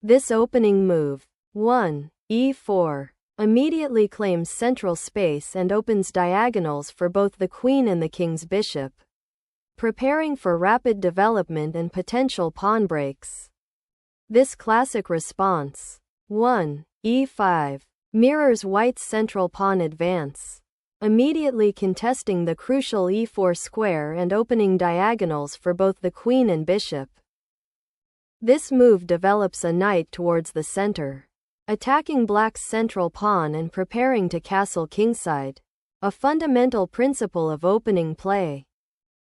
This opening move, 1, e4, immediately claims central space and opens diagonals for both the queen and the king's bishop, preparing for rapid development and potential pawn breaks. This classic response, 1, e5, mirrors white's central pawn advance, immediately contesting the crucial e4 square and opening diagonals for both the queen and bishop. This move develops a knight towards the center, attacking black's central pawn and preparing to castle kingside, a fundamental principle of opening play.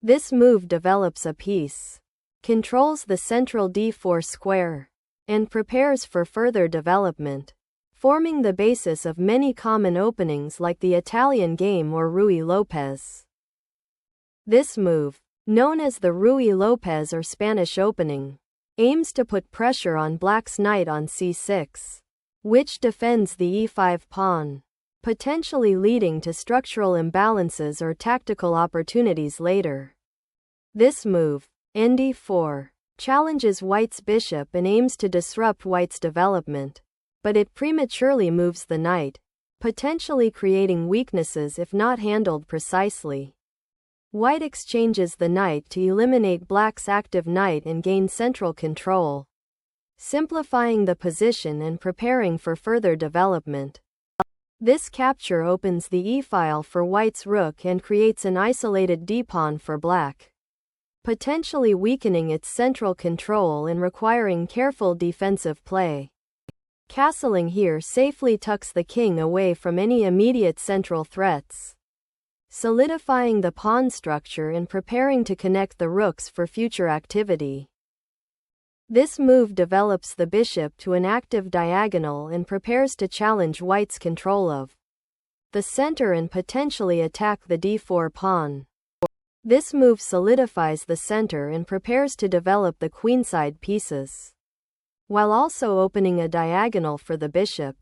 This move develops a piece, controls the central d4 square, and prepares for further development, forming the basis of many common openings like the Italian game or Ruy Lopez. This move, known as the Ruy Lopez or Spanish opening, aims to put pressure on black's knight on c6, which defends the e5 pawn, potentially leading to structural imbalances or tactical opportunities later. This move, nd4, challenges white's bishop and aims to disrupt white's development, but it prematurely moves the knight, potentially creating weaknesses if not handled precisely. White exchanges the knight to eliminate black's active knight and gain central control, simplifying the position and preparing for further development. This capture opens the e-file for white's rook and creates an isolated d-pawn for black, potentially weakening its central control and requiring careful defensive play. Castling here safely tucks the king away from any immediate central threats, solidifying the pawn structure and preparing to connect the rooks for future activity. This move develops the bishop to an active diagonal and prepares to challenge white's control of the center and potentially attack the d4 pawn. This move solidifies the center and prepares to develop the queenside pieces, while also opening a diagonal for the bishop.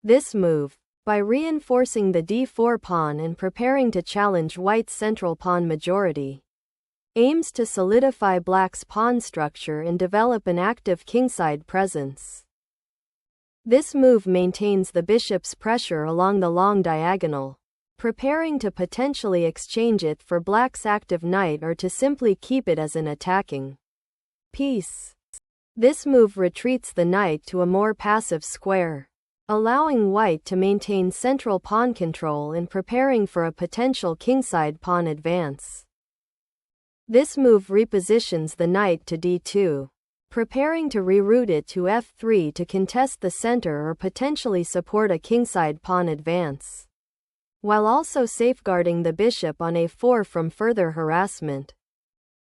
This move, by reinforcing the d4 pawn and preparing to challenge white's central pawn majority, aims to solidify black's pawn structure and develop an active kingside presence. This move maintains the bishop's pressure along the long diagonal, preparing to potentially exchange it for black's active knight or to simply keep it as an attacking piece. This move retreats the knight to a more passive square, allowing white to maintain central pawn control and preparing for a potential kingside pawn advance. This move repositions the knight to d2, preparing to reroute it to f3 to contest the center or potentially support a kingside pawn advance, while also safeguarding the bishop on a4 from further harassment.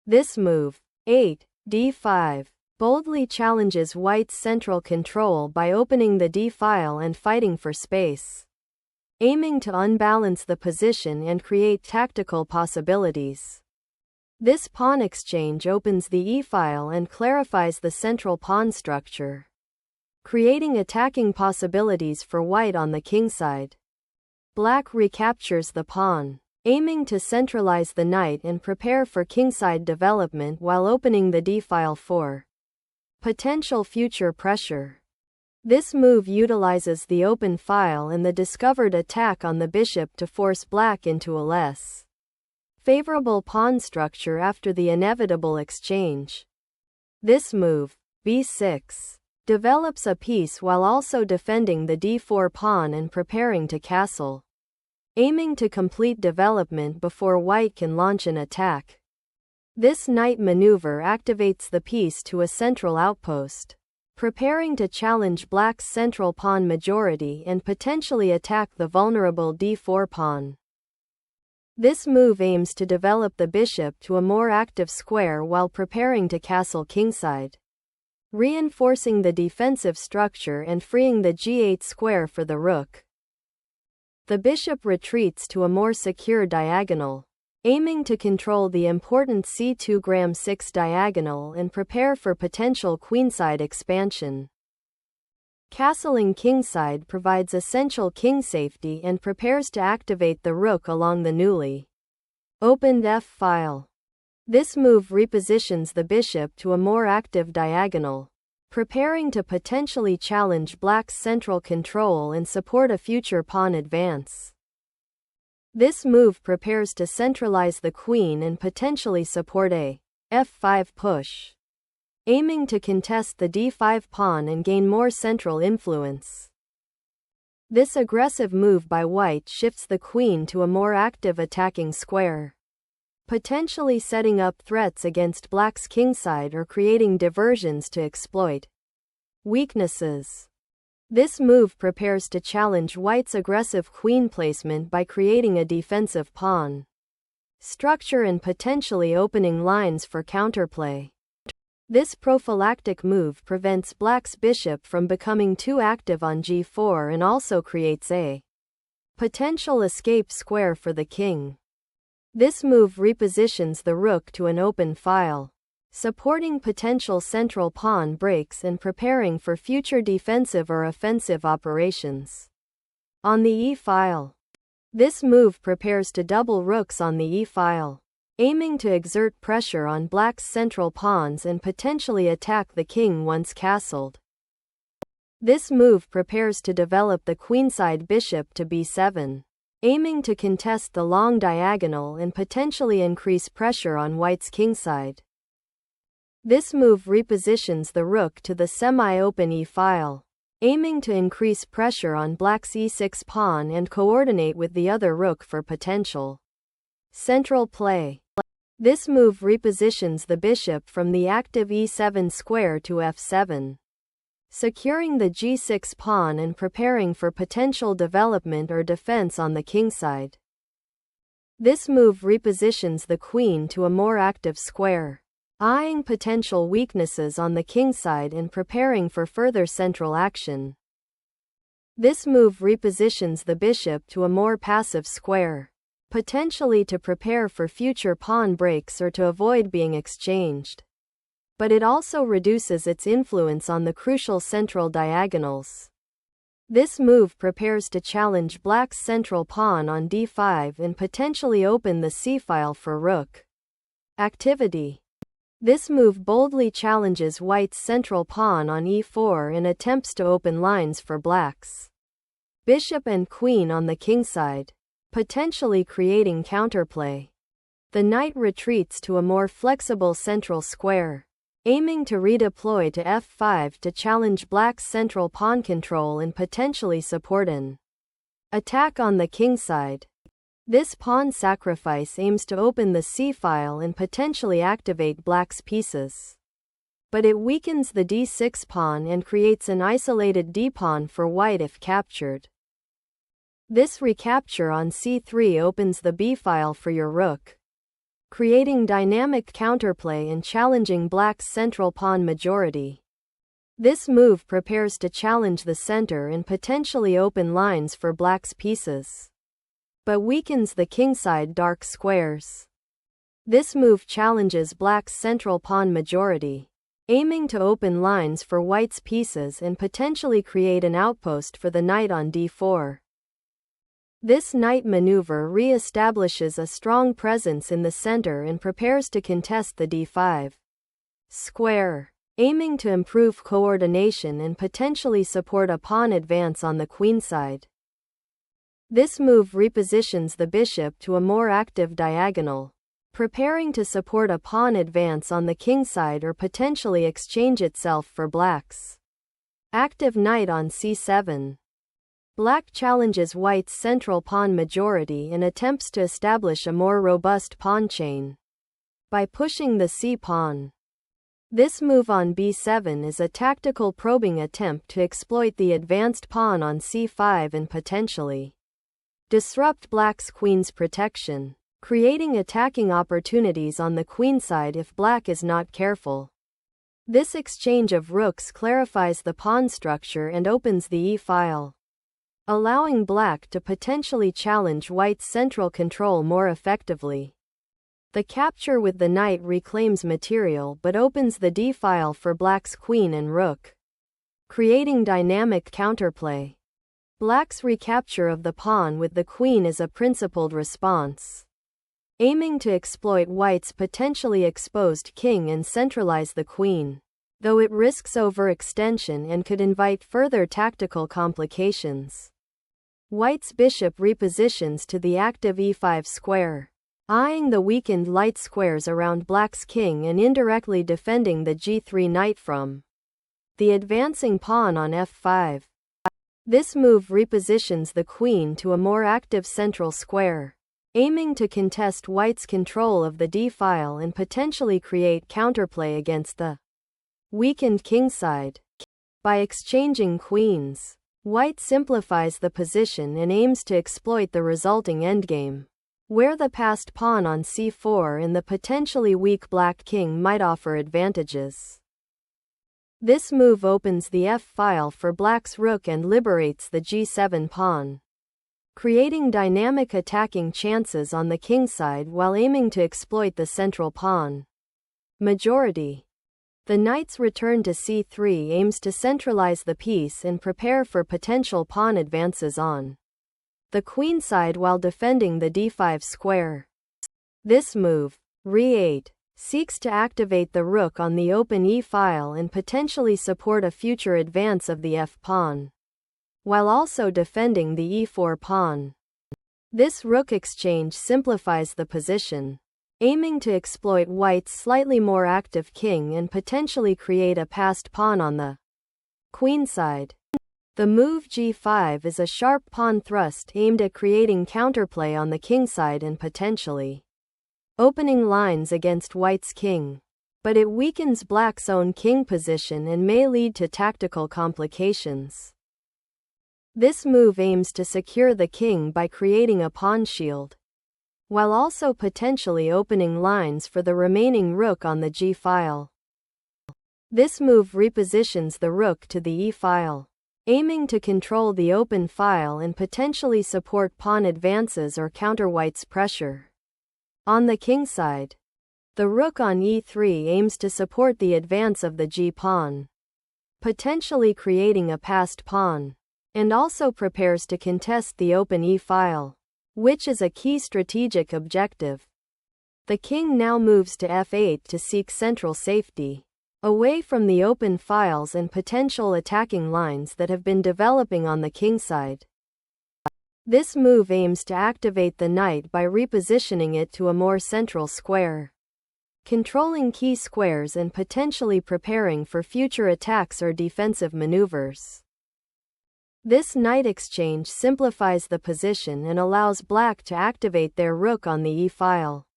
This move, 8, d5, boldly challenges white's central control by opening the d-file and fighting for space, aiming to unbalance the position and create tactical possibilities. This pawn exchange opens the e-file and clarifies the central pawn structure, creating attacking possibilities for white on the kingside. Black recaptures the pawn, aiming to centralize the knight and prepare for kingside development while opening the d-file for potential future pressure. This move utilizes the open file and the discovered attack on the bishop to force black into a less favorable pawn structure after the inevitable exchange. This move, b6, develops a piece while also defending the d4 pawn and preparing to castle, aiming to complete development before white can launch an attack. This knight maneuver activates the piece to a central outpost, preparing to challenge black's central pawn majority and potentially attack the vulnerable d4 pawn. This move aims to develop the bishop to a more active square while preparing to castle kingside, reinforcing the defensive structure and freeing the g8 square for the rook. The bishop retreats to a more secure diagonal, aiming to control the important c2-6 diagonal and prepare for potential queenside expansion. Castling kingside provides essential king safety and prepares to activate the rook along the newly opened f-file. This move repositions the bishop to a more active diagonal, preparing to potentially challenge black's central control and support a future pawn advance. This move prepares to centralize the queen and potentially support a f5 push, aiming to contest the d5 pawn and gain more central influence. This aggressive move by white shifts the queen to a more active attacking square, potentially setting up threats against black's kingside or creating diversions to exploit weaknesses. This move prepares to challenge white's aggressive queen placement by creating a defensive pawn structure and potentially opening lines for counterplay. This prophylactic move prevents black's bishop from becoming too active on g4 and also creates a potential escape square for the king. This move repositions the rook to an open file, supporting potential central pawn breaks and preparing for future defensive or offensive operations. On the e-file, this move prepares to double rooks on the e-file, aiming to exert pressure on black's central pawns and potentially attack the king once castled. This move prepares to develop the queenside bishop to b7, aiming to contest the long diagonal and potentially increase pressure on white's kingside. This move repositions the rook to the semi-open e-file, aiming to increase pressure on black's e6 pawn and coordinate with the other rook for potential central play. This move repositions the bishop from the active e7 square to f7, securing the g6 pawn and preparing for potential development or defense on the kingside. This move repositions the queen to a more active square, eyeing potential weaknesses on the kingside and preparing for further central action. This move repositions the bishop to a more passive square, potentially to prepare for future pawn breaks or to avoid being exchanged. But it also reduces its influence on the crucial central diagonals. This move prepares to challenge black's central pawn on d5 and potentially open the c-file for rook activity. This move boldly challenges white's central pawn on e4 and attempts to open lines for black's bishop and queen on the kingside, potentially creating counterplay. The knight retreats to a more flexible central square, aiming to redeploy to f5 to challenge black's central pawn control and potentially support an attack on the kingside. This pawn sacrifice aims to open the c-file and potentially activate black's pieces. But it weakens the d6 pawn and creates an isolated d-pawn for white if captured. This recapture on c3 opens the b-file for your rook, creating dynamic counterplay and challenging black's central pawn majority. This move prepares to challenge the center and potentially open lines for black's pieces, but weakens the kingside dark squares. This move challenges black's central pawn majority, aiming to open lines for white's pieces and potentially create an outpost for the knight on d4. This knight maneuver re-establishes a strong presence in the center and prepares to contest the d5 square, aiming to improve coordination and potentially support a pawn advance on the queenside. This move repositions the bishop to a more active diagonal, preparing to support a pawn advance on the kingside or potentially exchange itself for black's active knight on c7. Black challenges white's central pawn majority and attempts to establish a more robust pawn chain by pushing the c-pawn. This move on b7 is a tactical probing attempt to exploit the advanced pawn on c5 and potentially disrupt black's queen's protection, creating attacking opportunities on the queenside if black is not careful. This exchange of rooks clarifies the pawn structure and opens the e-file, allowing black to potentially challenge white's central control more effectively. The capture with the knight reclaims material but opens the d-file for black's queen and rook, creating dynamic counterplay. Black's recapture of the pawn with the queen is a principled response, aiming to exploit white's potentially exposed king and centralize the queen. though it risks overextension and could invite further tactical complications. White's bishop repositions to the active e5 square, eyeing the weakened light squares around black's king and indirectly defending the g3 knight from the advancing pawn on f5. This move repositions the queen to a more active central square, aiming to contest white's control of the d-file and potentially create counterplay against the weakened kingside. By exchanging queens, white simplifies the position and aims to exploit the resulting endgame, where the passed pawn on c4 and the potentially weak black king might offer advantages. This move opens the f-file for black's rook and liberates the g7 pawn, creating dynamic attacking chances on the kingside while aiming to exploit the central pawn majority. The knight's return to c3 aims to centralize the piece and prepare for potential pawn advances on the queenside while defending the d5 square. This move, re8, seeks to activate the rook on the open e-file and potentially support a future advance of the f-pawn, while also defending the e4 pawn. This rook exchange simplifies the position, aiming to exploit white's slightly more active king and potentially create a passed pawn on the queenside. The move g5 is a sharp pawn thrust aimed at creating counterplay on the kingside and potentially opening lines against white's king, but it weakens black's own king position and may lead to tactical complications. This move aims to secure the king by creating a pawn shield, while also potentially opening lines for the remaining rook on the g-file. This move repositions the rook to the e-file, aiming to control the open file and potentially support pawn advances or counter white's pressure. On the kingside, the rook on e3 aims to support the advance of the g-pawn, potentially creating a passed pawn, and also prepares to contest the open e-file, which is a key strategic objective. The king now moves to f8 to seek central safety, away from the open files and potential attacking lines that have been developing on the kingside. This move aims to activate the knight by repositioning it to a more central square, controlling key squares and potentially preparing for future attacks or defensive maneuvers. This knight exchange simplifies the position and allows black to activate their rook on the e-file,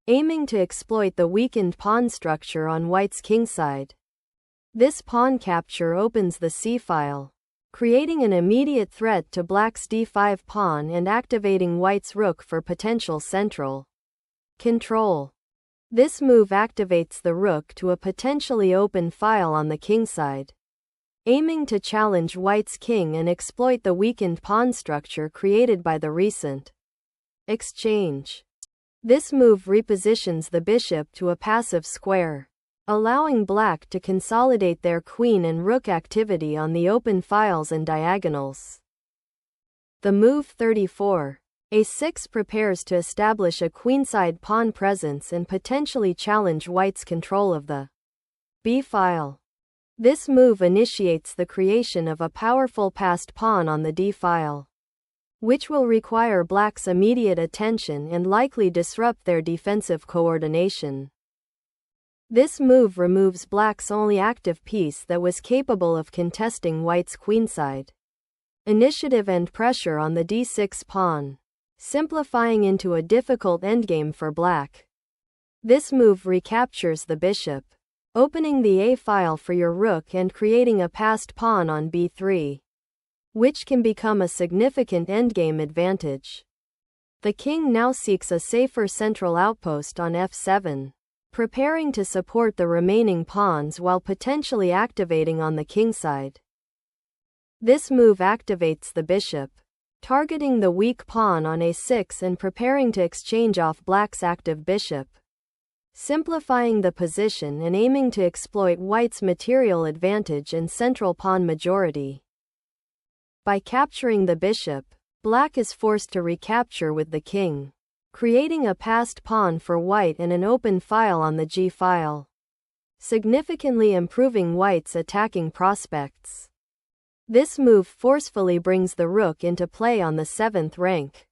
aiming to exploit the weakened pawn structure on white's kingside. This pawn capture opens the c-file, creating an immediate threat to black's d5 pawn and activating white's rook for potential central control. This move activates the rook to a potentially open file on the kingside, aiming to challenge white's king and exploit the weakened pawn structure created by the recent exchange. This move repositions the bishop to a passive square, allowing black to consolidate their queen and rook activity on the open files and diagonals. The move 34, a6 prepares to establish a queenside pawn presence and potentially challenge white's control of the b-file. This move initiates the creation of a powerful passed pawn on the d-file, which will require black's immediate attention and likely disrupt their defensive coordination. This move removes black's only active piece that was capable of contesting white's queenside initiative and pressure on the d6 pawn, simplifying into a difficult endgame for black. This move recaptures the bishop, opening the a-file for your rook and creating a passed pawn on b3, which can become a significant endgame advantage. The king now seeks a safer central outpost on f7, preparing to support the remaining pawns while potentially activating on the kingside. This move activates the bishop, targeting the weak pawn on a6 and preparing to exchange off black's active bishop, simplifying the position and aiming to exploit white's material advantage and central pawn majority. By capturing the bishop, black is forced to recapture with the king, creating a passed pawn for white and an open file on the g-file. significantly improving white's attacking prospects. This move forcefully brings the rook into play on the 7th rank,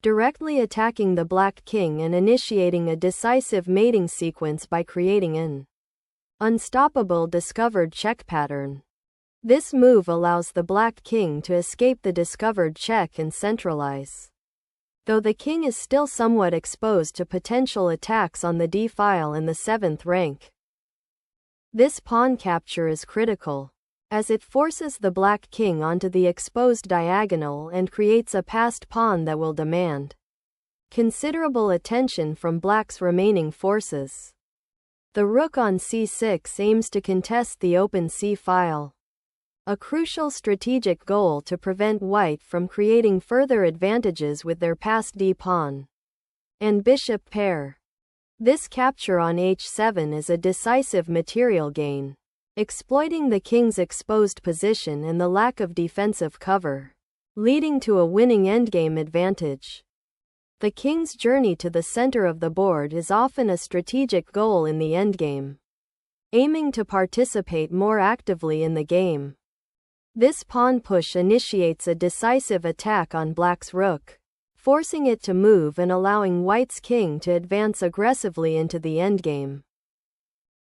directly attacking the black king and initiating a decisive mating sequence by creating an unstoppable discovered check pattern. This move allows the black king to escape the discovered check and centralize, though the king is still somewhat exposed to potential attacks on the d-file in the 7th rank. This pawn capture is critical, as it forces the black king onto the exposed diagonal and creates a passed pawn that will demand considerable attention from black's remaining forces. The rook on c6 aims to contest the open c-file, a crucial strategic goal to prevent white from creating further advantages with their passed d-pawn and bishop pair. This capture on h7 is a decisive material gain, exploiting the king's exposed position and the lack of defensive cover, leading to a winning endgame advantage. The king's journey to the center of the board is often a strategic goal in the endgame, aiming to participate more actively in the game. This pawn push initiates a decisive attack on black's rook, forcing it to move and allowing white's king to advance aggressively into the endgame.